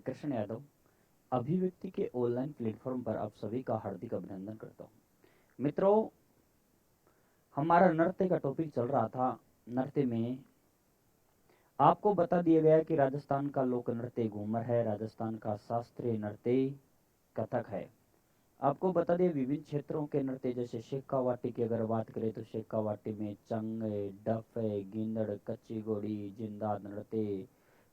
मैं कृष्ण यादव अभिव्यक्ति के ऑनलाइन प्लेटफॉर्म पर आप सभी का हार्दिक अभिनंदन करता हूँ। मित्रों, हमारा नृत्य का टॉपिक चल रहा था। नृत्य में आपको बता दिया गया कि राजस्थान का लोक नृत्य घूमर है, राजस्थान का शास्त्रीय नृत्य कथक है। आपको बता दें विभिन्न क्षेत्रों के नृत्य, जैसे शेखावाटी की अगर बात करें तो शेखावाटी में चंग है, डफ है, गिंदड़, कच्ची घोड़ी, जिंदा नृत्य,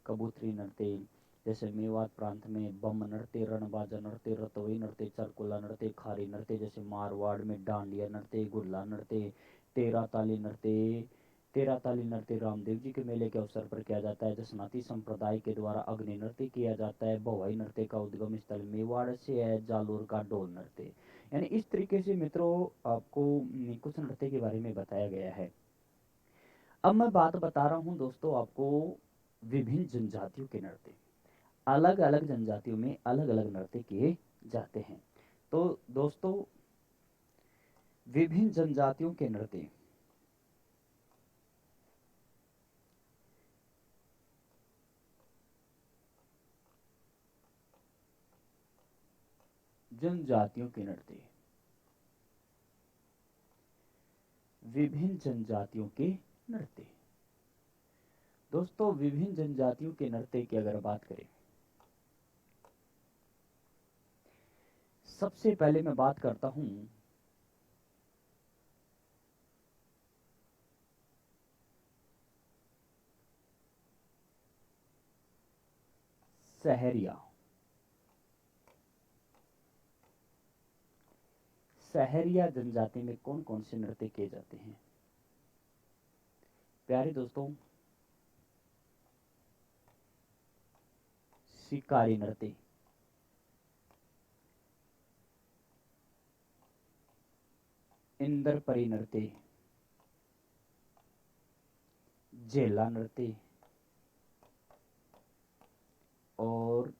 कबूतरी नृत्य। जैसे मेवात प्रांत में बम नृत्य, रणबाजा नृत्य, रतोई नृत्य, चरकुला नृत्य, खारी नृत्य। जैसे मारवाड़ में डांडिया नृत्य, गुल्ला नृत्य, तेरा ताली नृत्य। तेरा ताली नृत्य रामदेव जी के मेले के अवसर पर किया जाता है। जसनाती संप्रदाय के द्वारा अग्नि नृत्य किया जाता है। भवाई नृत्य का उद्गम स्थल मेवाड़ से है। जालोर का डोल नृत्य। यानी इस तरीके से मित्रों आपको कुछ नृत्य के बारे में बताया गया है। अब मैं बात बता रहा हूँ दोस्तों आपको विभिन्न जनजातियों के नृत्य। अलग अलग जनजातियों में अलग अलग नृत्य किए जाते हैं। तो दोस्तों विभिन्न जनजातियों के नृत्य, जनजातियों के नृत्य, विभिन्न जनजातियों के नृत्य। दोस्तों विभिन्न जनजातियों के नृत्य की अगर बात करें, सबसे पहले मैं बात करता हूं सहरिया। सहरिया जनजाति में कौन कौन से नृत्य किए जाते हैं? प्यारे दोस्तों, शिकारी नृत्य, इंद्रपरी नृत्य, जेला नृत्य और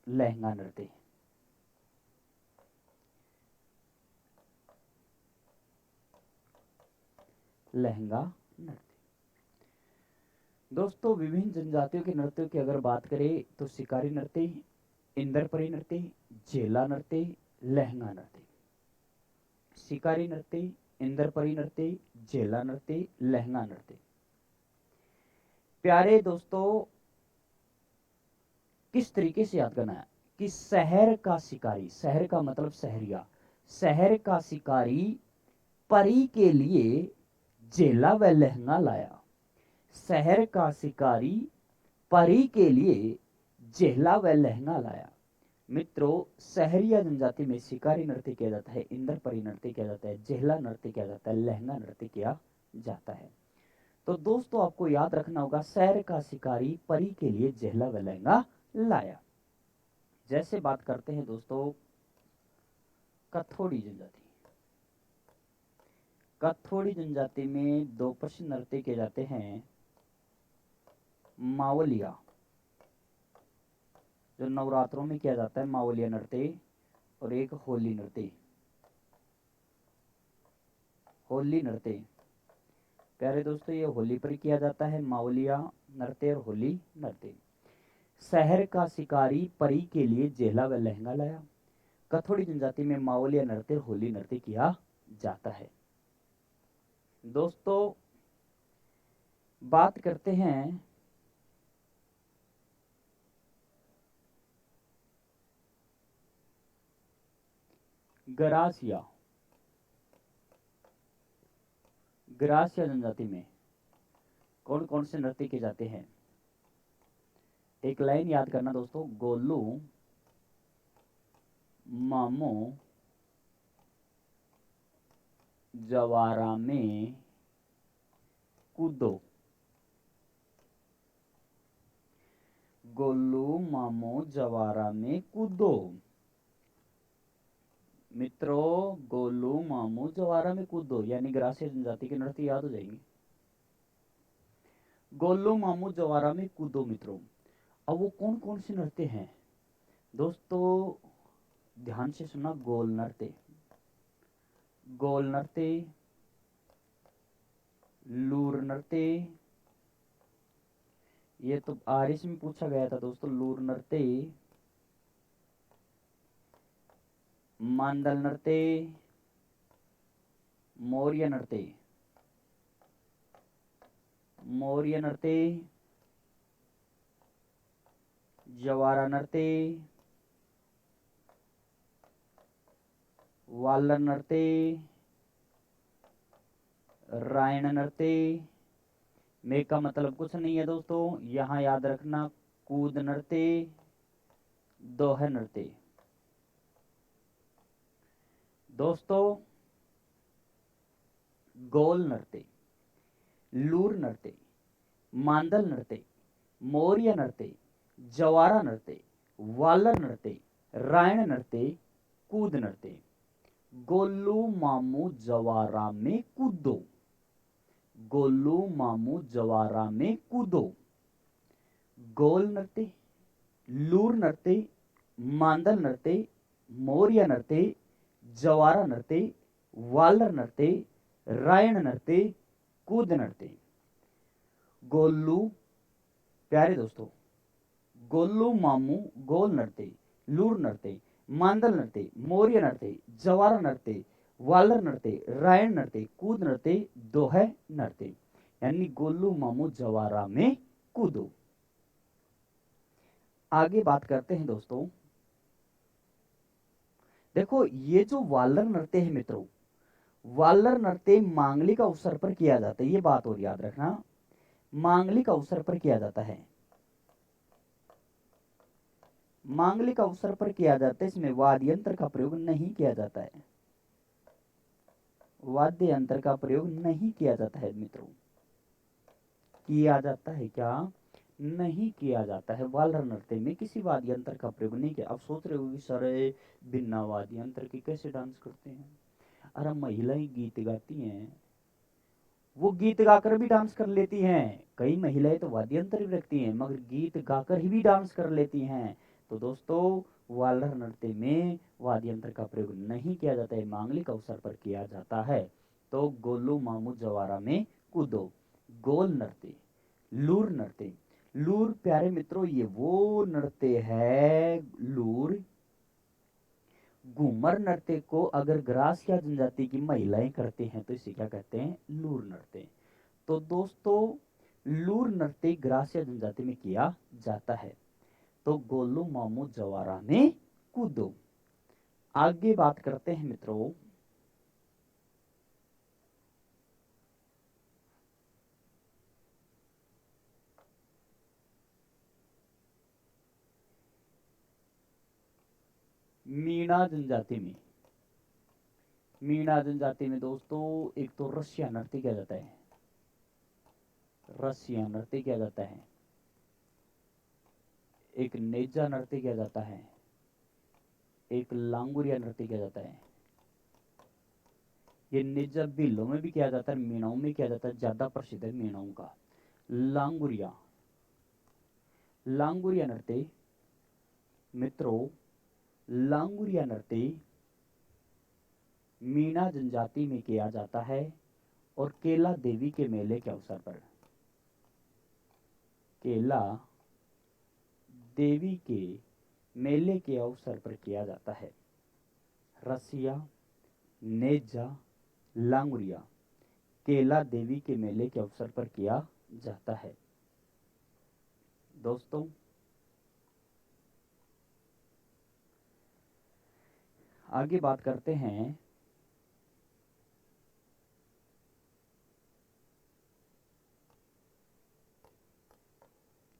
लहंगा नृत्य। लहंगा नृत्य। दोस्तों विभिन्न जनजातियों के नृत्यों की अगर बात करें तो शिकारी नृत्य, इंद्रपरी नृत्य, जेला नृत्य, लहंगा नृत्य। शिकारी नृत्य, इंद्रपरी नृत्य, जेला नृत्य, लहंगा नृत्य। प्यारे दोस्तों, किस तरीके से याद करना है कि शहर का शिकारी, शहर का मतलब शहरिया, शहर का शिकारी परी के लिए जेला व लहंगा लाया। शहर का शिकारी परी के लिए जेला व लहंगा लाया। मित्रों, शहरिया जनजाति में शिकारी नृत्य किया जाता है, इंद्रपरी नृत्य किया जाता है, जेहला नृत्य किया जाता है, लहंगा नृत्य किया जाता है। तो दोस्तों आपको याद रखना होगा, शहर का शिकारी परी के लिए जेहला व लहंगा लाया। जैसे बात करते हैं दोस्तों कथोड़ी जनजाति। कथोड़ी जनजाति में दो प्रसिद्ध नृत्य किए जाते हैं। मावलिया, जो नवरात्रों में किया जाता है मावलिया नृत्य, और एक होली नृत्य। होली नृत्य प्यारे दोस्तों ये होली पर किया जाता है, मावलिया नृत्य और होली नृत्य। शहर का शिकारी परी के लिए जेला व लहंगा लाया। कथोड़ी जनजाति में मावलिया नृत्य और होली नृत्य किया जाता है। दोस्तों बात करते हैं गरासिया। गरासिया जनजाति में कौन कौन से नृत्य किए जाते हैं? एक लाइन याद करना दोस्तों, गोलू मामो जवारा में कूदो। गोलू मामो जवारा में कूदो। मित्रों गोलू मामू जवारा में कूदो यानी ग्रासीय जनजाति के नृत्य याद हो जाएंगे। गोलू मामू जवारा में कूदो मित्रों। अब वो कौन कौन से नृत्य हैं दोस्तों? ध्यान से सुना, गोल नृत्य, गोल नृत्य, लूर नृत्य, ये तो आरिस में पूछा गया था दोस्तों, लूर नृत्य, मांदल नृत्य, मौर्य नृत्य, मौर्य नृत्य, जवारा नृत्य, वालर नृत्य, रायण नृत्य। में का मतलब कुछ नहीं है दोस्तों, यहां याद रखना कूद नृत्य, दोह नृत्य। दोस्तों गोल नृत्य, लूर नृत्य, मांदल नृत्य, मौर्य नृत्य, जवारा नृत्य, वालर नृत्य, रायण नृत्य, कूद नृत्य। गोलू मामू जवारा में कूदो, गोलू मामू जवारा में कूदो। गोल नृत्य, लूर नृत्य, मांदल नृत्य, मौर्य नृत्य, जवारा नृत्य, वालर नृत्य, रायण नृत्य, कूद नृत्य। गोलू, प्यारे दोस्तों, गोलू मामू गोल नृत्य, लूर नृत्य, मांदल नृत्य, मौर्य नृत्य, जवारा नृत्य, वालर नृत्य, रायण नृत्य, कूद नृत्य, दोह नृत्य। यानी गोलू मामू जवारा में कूदो। आगे बात करते हैं दोस्तों, देखो ये जो वालर नृत्य है मित्रों, वालर नृत्य मांगलिक अवसर पर किया जाता है, ये बात और याद रखना, मांगलिक अवसर पर किया जाता है, मांगलिक अवसर पर किया जाता है। इसमें वाद्य यंत्र का प्रयोग नहीं किया जाता है, वाद्य यंत्र का प्रयोग नहीं किया जाता है मित्रों। किया जाता है क्या? नहीं किया जाता है। वालर नृत्य में किसी वाद्य यंत्र का प्रयोग नहीं किया। अब सोच रहे हो कि सर बिना वाद्य यंत्र के कैसे डांस करते हैं? अरे महिलाएं गीत गाती हैं, वो गीत गाकर भी डांस कर लेती हैं। कई महिलाएं तो वाद्य यंत्र भी रखती हैं मगर गीत गाकर ही भी डांस कर लेती हैं। तो दोस्तों वालर नृत्य में वाद्य यंत्र का प्रयोग नहीं किया जाता है, मांगलिक अवसर पर किया जाता है। तो गोलू मामू जवारा में कूदो, गोल नृत्य, लूर नृत्य। लूर प्यारे मित्रों ये वो नृत्य है, लूर घूमर नृत्य को अगर ग्रासिया जनजाति की महिलाएं करते हैं तो इसे क्या कहते हैं? लूर नृत्य। तो दोस्तों लूर नृत्य ग्रासिया जनजाति में किया जाता है। तो गोलू मामू जवारा में कूदो। आगे बात करते हैं मित्रों, मीणा जनजाति में। मीणा जनजाति में दोस्तों एक तो रसिया नृत्य किया जाता है, रसिया नृत्य किया जाता है, एक नेजा नृत्य किया जाता है, एक लांगुरिया नृत्य किया जाता है। ये नेजा बिल्लों में भी किया जाता है, मीणाओं में किया जाता है, ज्यादा प्रसिद्ध है मीणाओं का। लांगुरिया, लांगुरिया नृत्य मित्रों, लांगुरिया नृत्य मीणा जनजाति में किया जाता है और केला देवी के मेले के अवसर पर, केला देवी के मेले के अवसर पर किया जाता है। रसिया, नेजा, लांगुरिया केला देवी के मेले के अवसर पर किया जाता है। दोस्तों आगे बात करते हैं,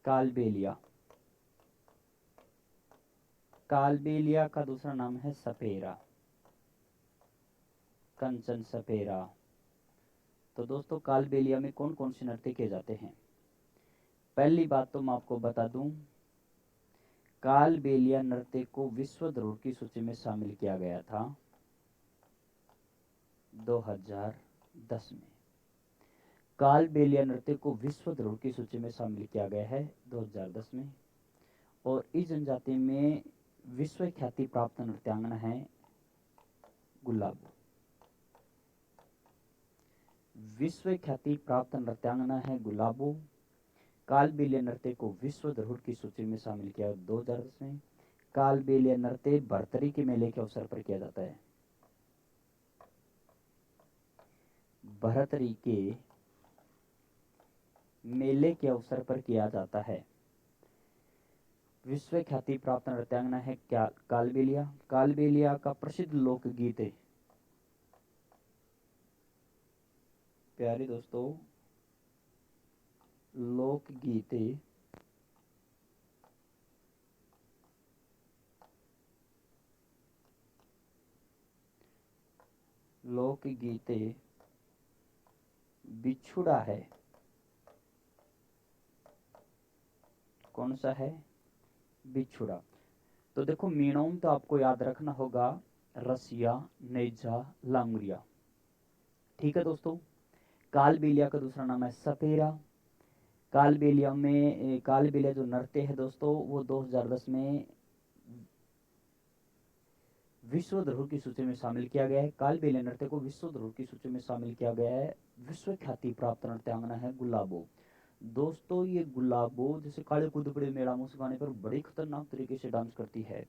कालबेलिया। कालबेलिया का दूसरा नाम है सपेरा, कंचन सपेरा। तो दोस्तों कालबेलिया में कौन कौन से नृत्य किए जाते हैं? पहली बात तो मैं आपको बता दूं, कालबेलिया नृत्य को विश्व धरोहर की सूची में शामिल किया गया था 2010 में। कालबेलिया नृत्य को विश्व धरोहर की सूची में शामिल किया गया है 2010 में। और इस जनजाति में विश्व ख्याति प्राप्त नृत्यांगना है गुलाबो, विश्व ख्याति प्राप्त नृत्यांगना है गुलाबो। कालबेलिया नृत्य को विश्व धरोहर की सूची में शामिल किया 2010 में। कालबेलिया नृत्य भरतरी के मेले के अवसर पर किया जाता है। भरतरी के मेले के अवसर पर किया जाता है। विश्व ख्याति प्राप्त नृत्यांगना है क्या कालबेलिया। कालबेलिया का प्रसिद्ध लोकगीत है प्यारे दोस्तों, लोकगीत लोकगीत बिछुड़ा है। कौन सा है? बिछुड़ा। तो देखो मीणों तो आपको याद रखना होगा, रसिया, नेजा, लांगुरिया। ठीक है दोस्तों। कालबेलिया का दूसरा नाम है सपेरा। कालबेलिया जो नृत्य है दोस्तों, वो 2010 में विश्व धरोहर की सूची में शामिल किया गया है। कालबेलिया नृत्य को विश्व धरोहर की सूची में शामिल किया गया है। विश्व ख्याति प्राप्त नृत्यांगना है गुलाबो। दोस्तों ये गुलाबो जैसे काले कुदपड़े मेला मुस गाने पर बड़ी खतरनाक तरीके से डांस करती है,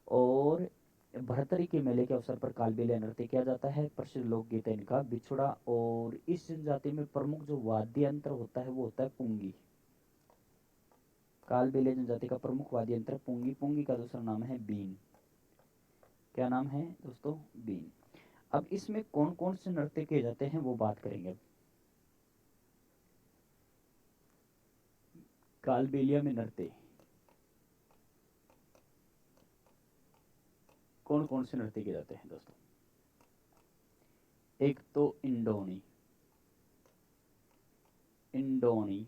और भरतरी के मेले के अवसर पर कालबेलिया नृत्य किया जाता है। प्रसिद्ध लोकगीत है इनका बिछुड़ा। और इस जनजाति में प्रमुख जो वाद्य यंत्र होता है वो होता है पुंगी। कालबेलिया जनजाति का प्रमुख वाद्य यंत्र पुंगी। पुंगी का दूसरा नाम है बीन। क्या नाम है दोस्तों? बीन। अब इसमें कौन कौन से नृत्य किए जाते हैं वो बात करेंगे। कालबेलिया में नृत्य कौन कौन से नृत्य किए जाते हैं दोस्तों? एक तो इंडोनी। इंडोनी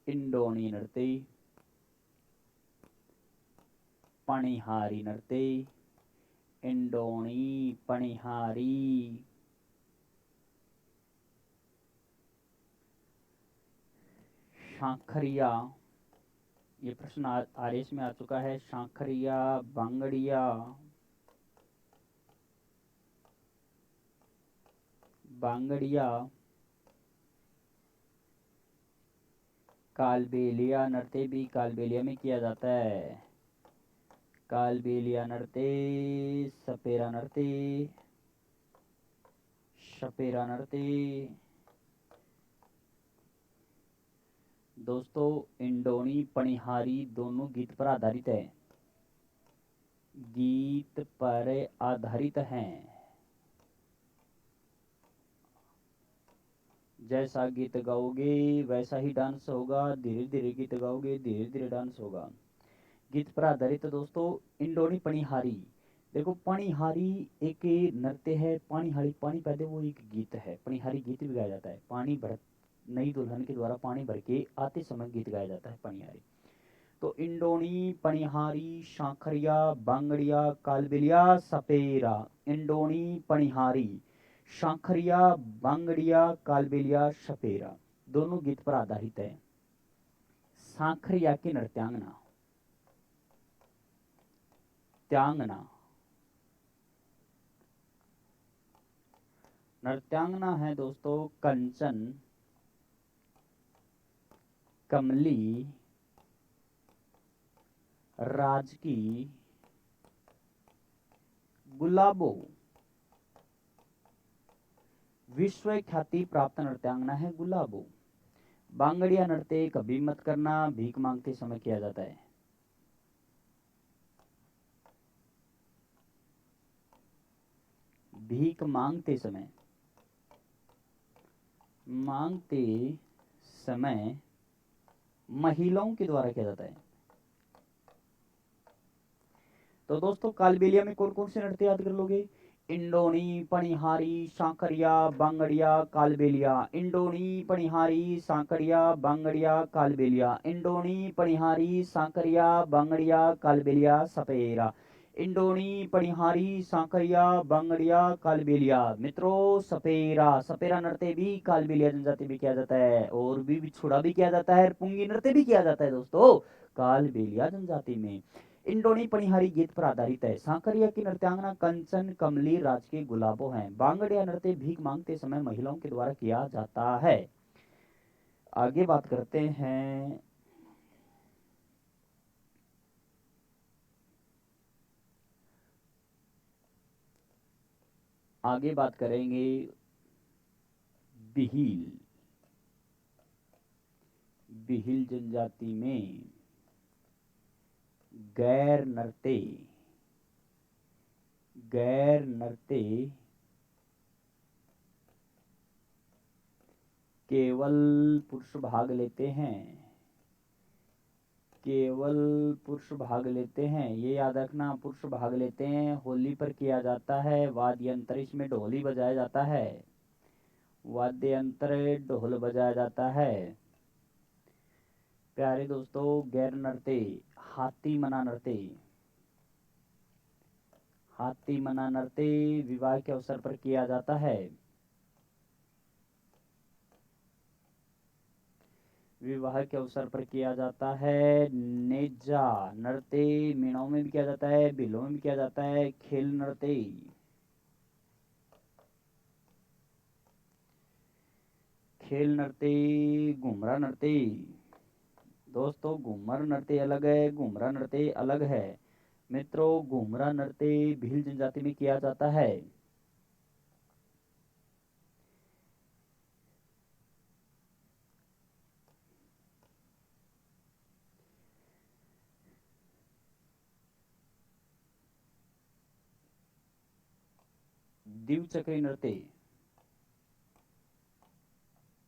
इंडोनी नृत्य, पणिहारी नृत्य, इंडोनी पणिहारी, शांखरिया। ये प्रश्न आरएस में आ चुका है। शांखरिया, बांगड़िया, बांगड़िया, कालबेलिया नृत्य भी कालबेलिया में किया जाता है। कालबेलिया नृत्य, सपेरा नृत्य, सपेरा नृत्य। दोस्तों इंडोनी पणिहारी दोनों गीत पर आधारित है। गीत पर आधारित हैं। जैसा गीत गाओगे वैसा ही डांस होगा, धीरे धीरे गीत गाओगे धीरे धीरे डांस होगा। गीत पर आधारित दोस्तों इंडोनी पणिहारी। देखो पणिहारी एक नृत्य है। पानीहारी पानी पैदे वो एक गीत है। पणिहारी गीत भी गाया जाता है। पानी भर नई दुल्हन के द्वारा पानी भर के आते समय गीत गाया जाता है पणिहारी। तो इंडोनी पणिहारी, शांखरिया, बांगड़िया, कालबेलिया, सपेरा। इंडोनी पणिहारी, शांखरिया, बांगड़िया, कालबेलिया, सपेरा दोनों गीत पर आधारित है। शांखरिया की नृत्यांगना नृत्यांगना है दोस्तों कंचन, कमली, राजकी, गुलाबो। विश्व ख्याति प्राप्त नृत्यांगना है गुलाबो। बांगड़िया नृत्य कभी मत करना, भीख मांगते समय किया जाता है। भीख मांगते समय महिलाओं के द्वारा किया जाता है। तो दोस्तों कालबेलिया में कौन कौन से नृत्य याद कर लोगे? इंडोनी पणिहारी, शांकरिया, बांगड़िया, कालबेलिया। इंडोनी पणिहारी, शांकरिया, बांगड़िया, कालबेलिया। इंडोनी पणिहारी, शांकरिया, बांगड़िया, कालबेलिया, सपेरा। इंडोनी पणिहारी, शांकरिया, बांगड़िया, कालबेलिया। मित्रों सपेरा नृत्य भी कालबेलिया जनजाति में किया जाता है, और भी बिछुड़ा भी किया जाता है, पुंगी नृत्य भी किया जाता है दोस्तों कालबेलिया जनजाति में। इंडोनी पणिहारी गीत पर आधारित है। सांकरिया की नृत्यांगना कंचन, कमली, राजकी, गुलाबो हैं। बांगड़िया नृत्य भीख मांगते समय महिलाओं के द्वारा किया जाता है। आगे बात करते हैं आगे बात करेंगे बिहिल। बिहिल जनजाति में गैर नर्ते केवल पुरुष भाग लेते हैं। केवल पुरुष भाग लेते हैं, ये याद रखना, पुरुष भाग लेते हैं। होली पर किया जाता है वाद्य यंत्र, इसमें ढोली बजाया जाता है, वाद्य यंत्र ढोल बजाया जाता है। प्यारे दोस्तों, गैर नृत्य हाथी मना नृत्य। हाथी मना नृत्य विवाह के अवसर पर किया जाता है। विवाह के अवसर पर किया जाता है। नेजा नृत्य मीणों में भी किया जाता है, बिलों में भी किया जाता है। खेल नृत्य, खेल नृत्य घुमरा नृत्य। दोस्तों, घूमर नृत्य अलग है, घुमरा नृत्य अलग है। मित्रों, घुमरा नृत्य भील जनजाति में किया जाता है। दिवचक्री नृत्य,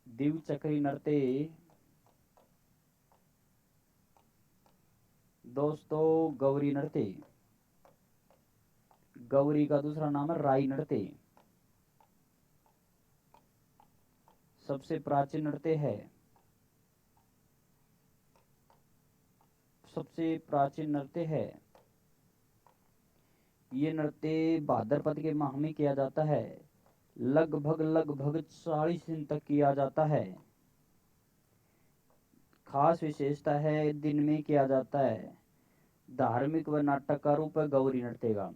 दिवचक्री नृत्य दोस्तों गौरी नृत्य। गौरी का दूसरा नाम है राई नृत्य। सबसे प्राचीन नृत्य है, सबसे प्राचीन नृत्य है। ये नृत्य भाद्रपद के माह में किया जाता है। लगभग 40 दिन तक किया जाता है। खास विशेषता है दिन में किया जाता है। धार्मिक व नाटक का रूप है गौरी नृत्य का।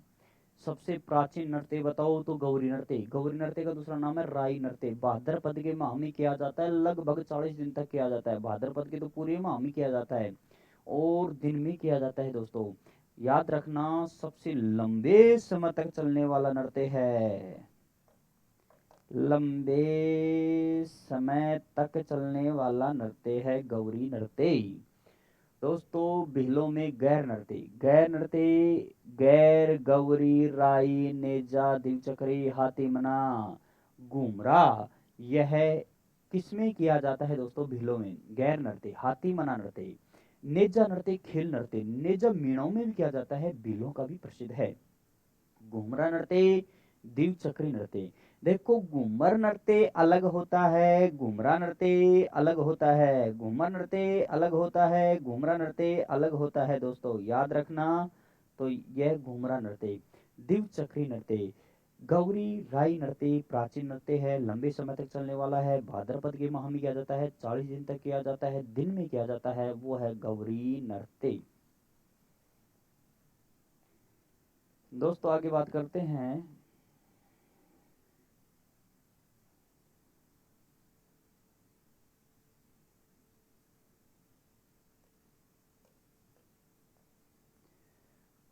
सबसे प्राचीन नृत्य बताओ तो गौरी नृत्य। गौरी नृत्य का दूसरा नाम है राई नृत्य। भाद्रपद के माह में किया जाता है, लगभग 40 दिन तक किया जाता है। भाद्रपद के तो पूरे माह में किया जाता है और दिन में किया जाता है। दोस्तों याद रखना, सबसे लंबे समय तक चलने वाला नृत्य है। लंबे समय तक चलने वाला नृत्य है गौरी नृत्य। दोस्तों बिहलों में गैर नृत्य, गैर नृत्य गैर, गौरी, राई, नेजा, दिवचक्री, हाथीमना, घूमरा, यह किसमें किया जाता है दोस्तों? बिहलों में। गैर नृत्य हाथीमना नृत्य, नेजा नृत्य खेल नृत्य। नेजा मीणों में भी किया जाता है, बिहलों का भी प्रसिद्ध है। घूमरा नृत्य, द्विचक्री नृत्य। देखो घूमर नृत्य अलग होता है, घूमरा नृत्य अलग होता है। घूमर नृत्य अलग होता है, घूमरा नृत्य अलग होता है। दोस्तों याद रखना, तो यह घूमरा नृत्य। द्विचक्री नृत्य, गौरी राई नृत्य प्राचीन नृत्य है, लंबे समय तक चलने वाला है। भाद्रपद के माह में किया जाता है, 40 दिन तक किया जाता है, दिन में किया जाता है, वो है गौरी नृत्य। दोस्तों आगे बात करते हैं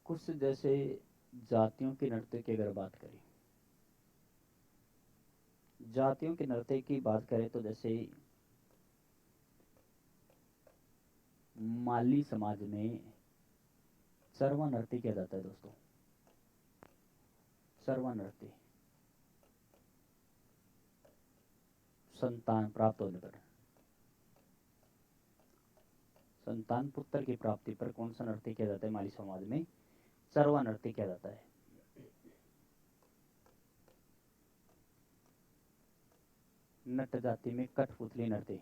कुछ जैसे जातियों के नृत्य की अगर बात करें, जातियों के नृत्य की बात करें तो जैसे माली समाज में सरवा नृत्य किया जाता है। दोस्तों सरवा नृत्य संतान प्राप्त होने पर, संतान पुत्र की प्राप्ति पर कौन सा नृत्य किया जाता है? माली समाज में सरवा नृत्य किया जाता है। नट जाति में कठपुतली नृत्य,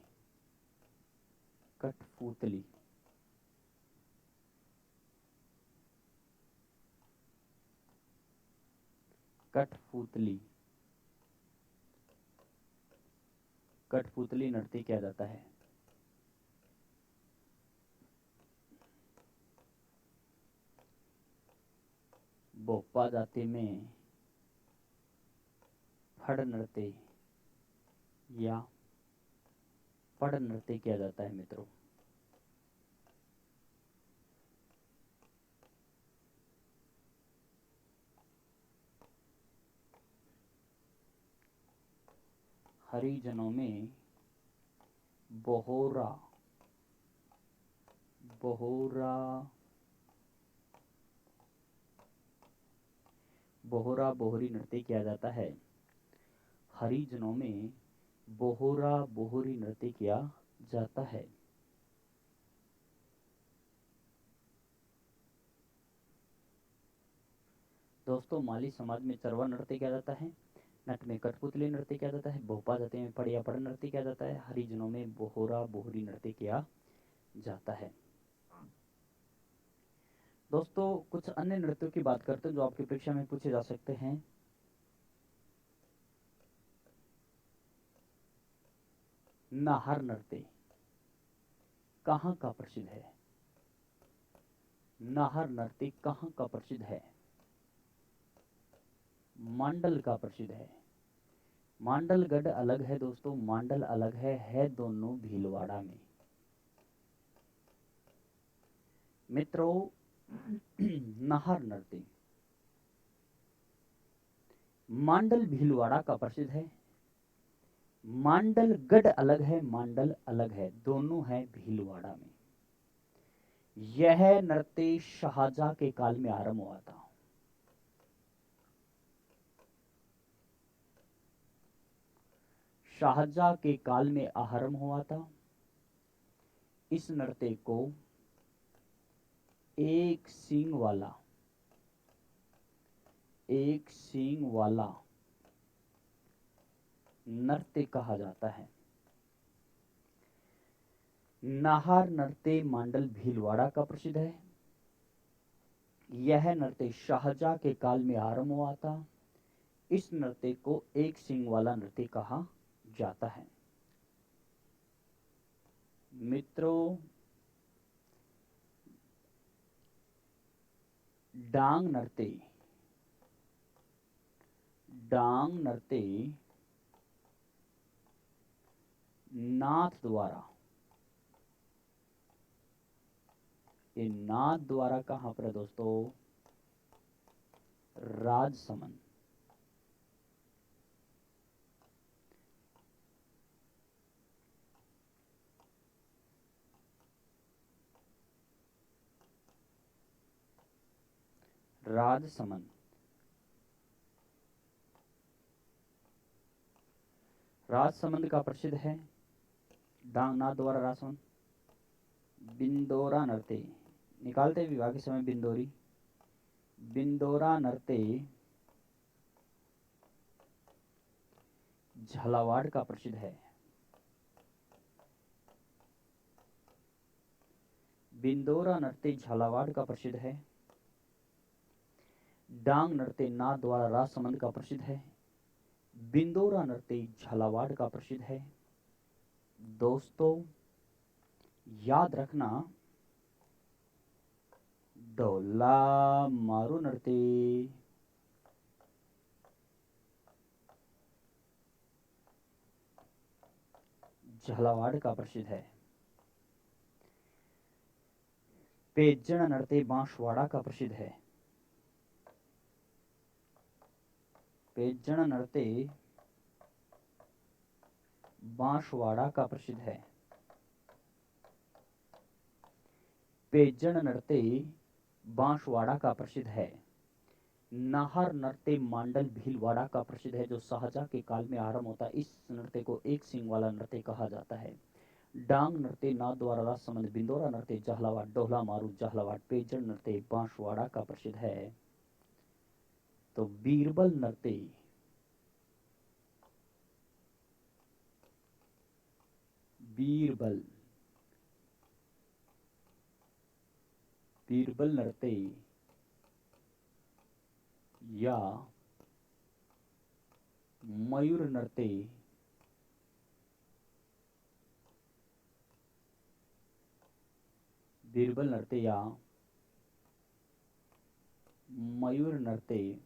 कठपुतली, कठपुतली, कठपुतली नृत्य किया जाता है। बोपा जाति में फड़ नृत्य या पड़ नृत्य किया जाता है मित्रों। हरिजनों में बोहरा बोहरा बोहरा बोहरी नृत्य किया जाता है। हरिजनों में बोहरा बोहरी नृत्य किया जाता है। दोस्तों माली समाज में चरवा नृत्य किया जाता है। नट में कठपुतली नृत्य किया जाता है। भोपा जाति में पड़ या पड़ नृत्य किया जाता है। हरिजनों में बोहरा बोहरी नृत्य किया जाता है। दोस्तों कुछ अन्य नृत्यों की बात करते हैं जो आपकी परीक्षा में पूछे जा सकते हैं। नाहर नृत्य कहाँ का प्रसिद्ध है? नाहर नृत्य कहाँ का प्रसिद्ध है? मांडल का प्रसिद्ध है। मांडलगढ़ अलग है दोस्तों, मांडल अलग है दोनों भीलवाड़ा में। मित्रों नाहर नृत्य मांडल भीलवाड़ा का प्रसिद्ध है। मांडलगढ़ अलग है, मांडल अलग है, दोनों है भीलवाड़ा में। यह नृत्य शाहजहां के काल में आरंभ हुआ था। शाहजहां के काल में आरंभ हुआ था। इस नृत्य को एक सींग वाला नृत्य कहा जाता है। नाहर नृत्य मांडल भीलवाड़ा का प्रसिद्ध है। यह नृत्य शाहजहां के काल में आरंभ हुआ था। इस नृत्य को एक सींग वाला नृत्य कहा जाता है। मित्रों डांग नृत्य नाथ द्वारा, ये नाथ द्वारा कहां पर है दोस्तों? राजसमंद। राजसमंद राजसमंद का प्रसिद्ध है डांगनाथ द्वारा राजसमंद। बिंदोरा नृत्य निकालते विवाह के समय बिंदोरा नृत्य झालावाड़ का प्रसिद्ध है। बिंदोरा नृत्य झालावाड़ का प्रसिद्ध है। डांग नृत्य नाथ द्वारा राजसमंद का प्रसिद्ध है। बिंदोरा नृत्य झालावाड़ का प्रसिद्ध है। दोस्तों याद रखना ढोला मारू नृत्य झालावाड़ का प्रसिद्ध है। पेजण नृत्य बांसवाड़ा का प्रसिद्ध है। पेजण नृत्य बांसवाड़ा का प्रसिद्ध है। पेजण नृत्य बांसवाड़ा का प्रसिद्ध है। नाहर नृत्य मांडल भीलवाड़ा का प्रसिद्ध है जो शाहजहां के काल में आरंभ होता है। इस नृत्य को एक सींग वाला नृत्य कहा जाता है। डांग नृत्य नाथ द्वारा राजसमंद, बिंदोरा नृत्य झालावाड़, डोहला मारू झालावाड़, पेजण नृत्य बांसवाड़ा का प्रसिद्ध है। तो बीरबल नृत्य बीरबल नृत्य या मयूर नृत्य बीरबल नृत्य या मयूर नृत्य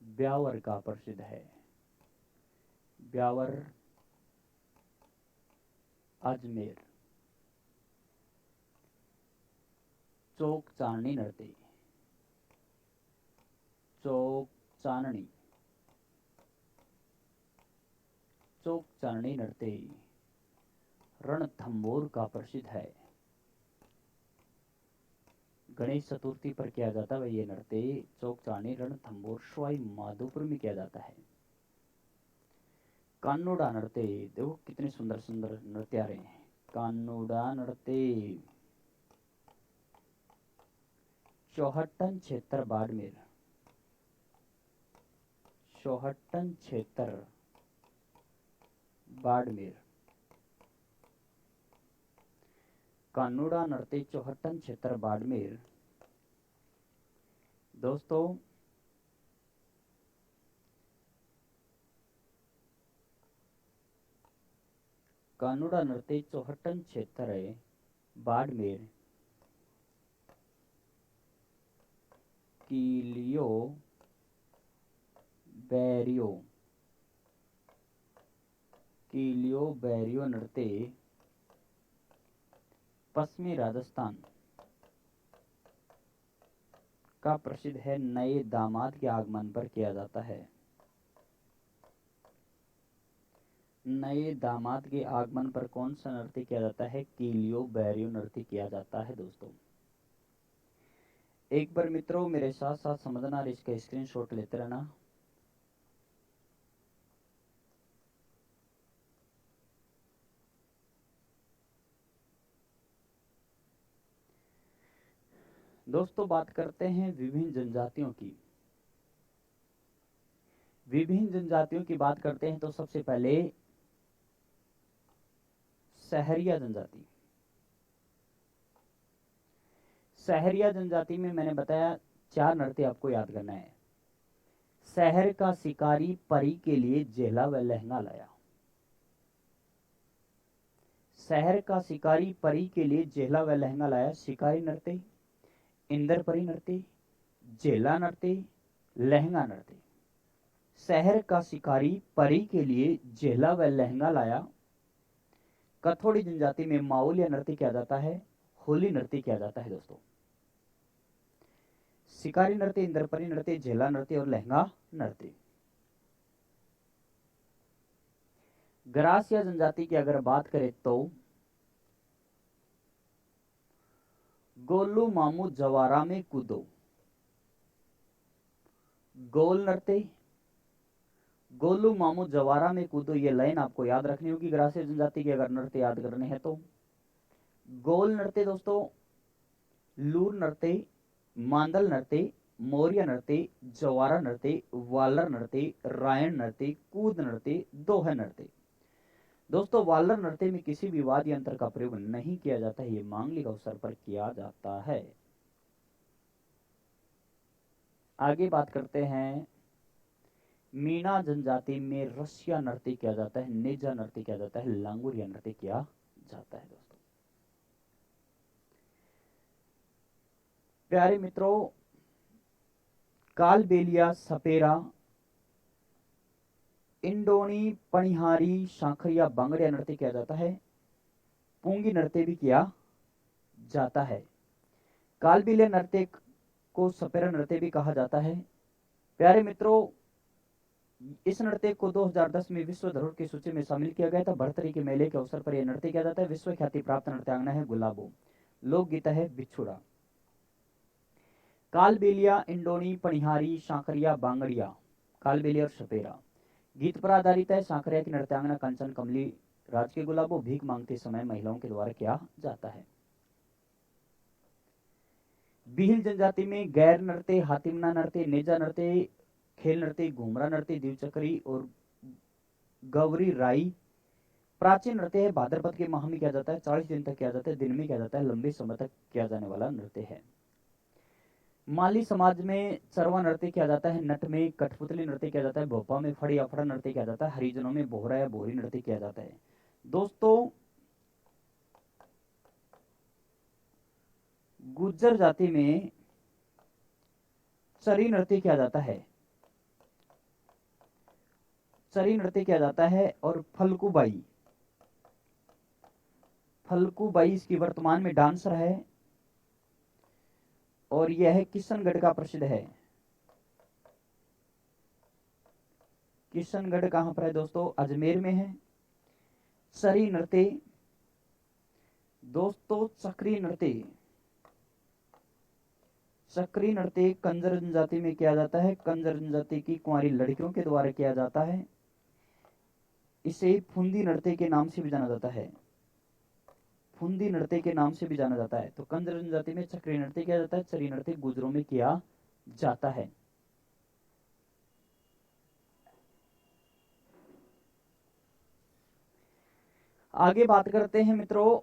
ब्यावर का प्रसिद्ध है। ब्यावर, अजमेर, चौक चांदनी नृत्य, चौक चांदनी, चौक चांदनी नृत्य रणथंभौर का प्रसिद्ध है। गणेश चतुर्थी पर किया जाता है ये नृत्य चौक चांदनी रणथंभौर सवाई माधोपुर में किया जाता है। कानोड़ा नृत्य, देखो कितने सुंदर सुंदर नृत्य आ रहे हैं। कानोड़ा नृत्य चौहट्टन क्षेत्र बाड़मेर, चौहट्टन क्षेत्र बाड़मेर, कानोड़ा नृत्य चौहट्टन क्षेत्र बाड़मेर। दोस्तों कानोड़ा नृत्य चौहट्टन क्षेत्र है बाड़मेर, कीलियो बैरियो, कीलियो बैरियो नृत्य पश्चिमी राजस्थान का प्रसिद्ध है। नए दामाद के आगमन पर किया जाता है। नए दामाद के आगमन पर कौन सा नृत्य किया जाता है? कीलियो बैरियो नृत्य किया जाता है। दोस्तों एक बार मित्रों मेरे साथ साथ समझना और इसका स्क्रीनशॉट लेते रहना। दोस्तों बात करते हैं विभिन्न जनजातियों की। विभिन्न जनजातियों की बात करते हैं तो सबसे पहले सहरिया जनजाति। सहरिया जनजाति में मैंने बताया 4 नृत्य आपको याद करना है। शहर का शिकारी परी के लिए जेला व लहंगा लाया। शहर का शिकारी परी के लिए जेला व लहंगा लाया। शिकारी नृत्य, इंद्रपरी नृत्य, जेला नृत्य, लहंगा नृत्य। शहर का शिकारी परी के लिए जेला व लहंगा लाया। कथोड़ी जनजाति में माउलिया नृत्य किया जाता है, होली नृत्य किया जाता है। दोस्तों शिकारी नृत्य, इंद्रपरी नृत्य, झेला नृत्य और लहंगा नृत्य। ग्रासिया जनजाति की अगर बात करें तो गोलू मामू जवारा में कूदो, गोल नृत्य, गोलू मामू जवारा में कूदो, ये लाइन आपको याद रखनी होगी। ग्रासिया जनजाति के अगर नृत्य याद करने हैं तो गोल नृत्य दोस्तों, लूर नृत्य, मांदल नृत्य, मौर्य नृत्य, जवारा नृत्य, वालर नृत्य, रायन नृत्य, कूद नृत्य, दोहा नृत्य। दोस्तों वालर नृत्य में किसी भी वाद्य यंत्र का प्रयोग नहीं किया जाता है, ये मांगलिक अवसर पर किया जाता है। आगे बात करते हैं मीणा जनजाति में रसिया नृत्य किया जाता है, नेजा नृत्य किया जाता है, लांगुरिया नृत्य किया जाता है। दोस्तों प्यारे मित्रों कालबेलिया, सपेरा, इंडोनी, पनिहारी, शांखरिया, बांगड़िया नृत्य किया जाता है। पूंगी नृत्य भी किया जाता है। कालबेलिया नृत्य को सपेरा नृत्य भी कहा जाता है। प्यारे मित्रों इस नृत्य को 2010 में विश्व धरोहर की सूची में शामिल किया गया था। भरतरी के मेले के अवसर पर यह नृत्य किया जाता है। विश्व ख्याति प्राप्त नृत्यांगना है गुलाबो। लोकगीत है बिछुड़ा। कालबेलिया, इंडोनी, पनिहारी, शांकरिया, बांगड़िया, कालबेलिया और सपेरा गीत पर आधारित है। शांकरिया की नृत्यांगना कंचन कमली राज के गुलाबो भीख मांगते समय महिलाओं के द्वारा किया जाता है। बिहिल जनजाति में गैर नृत्य, हातिमना नृत्य, नेजा नृत्य, खेल नृत्य, घूमरा नृत्य, दीवचक्री और गौरी राई प्राचीन नृत्य है। भाद्रपद के माह में किया जाता है। 40 दिन तक किया जाता है, दिन में किया जाता है, लंबे समय तक किया जाने वाला नृत्य है। माली समाज में चरवा नृत्य किया जाता है। नट में कठपुतली नृत्य किया जाता है। भोपा में फड़ी अफड़ा नृत्य किया जाता है। हरिजनों में बोहरा या बोहरी नृत्य किया जाता है। दोस्तों गुज्जर जाति में चरी नृत्य किया जाता है। चरी नृत्य किया जाता है। और फल्गुबाई, फल्गुबाई इसकी वर्तमान में डांसर है और यह किशनगढ़ का प्रसिद्ध है। किशनगढ़ कहां पर है दोस्तों? अजमेर में है। चरी नृत्य दोस्तों, चक्री नृत्य, चक्री नृत्य कंजर जनजाति में किया जाता है। कंजर जनजाति की कुंवारी लड़कियों के द्वारा किया जाता है। इसे फुंदी नृत्य के नाम से भी जाना जाता है। फुंदी नृत्य के नाम से भी जाना जाता है। तो कंजर जनजाति में चक्री नृत्य किया जाता है, चरी नृत्य गुजरों में किया जाता है। आगे बात करते हैं मित्रों,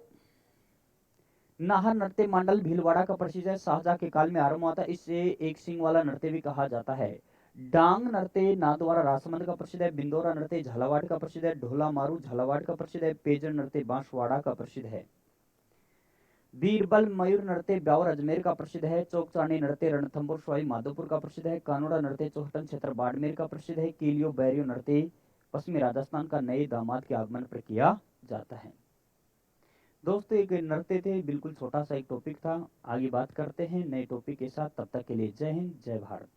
नाहर नृत्य मंडल भीलवाड़ा का प्रसिद्ध है, शाहजहां के काल में आरंभ हुआ था। इसे एक सिंह वाला नृत्य भी कहा जाता है। डांग नृत्य नाथद्वारा राजसमंद का प्रसिद्ध है। बिंदोरा नृत्य झालावाड़ का प्रसिद्ध है। ढोला मारू झालावाड़ का प्रसिद्ध है। पेजर नृत्य बांसवाड़ा का प्रसिद्ध है। बीरबल मयूर नृत्य ब्यावर अजमेर का प्रसिद्ध है। चौकचाणी नृत्य रणथंभौर सवाई माधोपुर का प्रसिद्ध है। कानोड़ा नृत्य चौहटन क्षेत्र बाड़मेर का प्रसिद्ध है। कीलियो बैरियो नृत्य पश्चिमी राजस्थान का नए दामाद के आगमन पर किया जाता है। दोस्तों एक नृत्य थे, बिल्कुल छोटा सा एक टॉपिक था। आगे बात करते हैं नए टॉपिक के साथ। तब तक के लिए जय हिंद, जय भारत।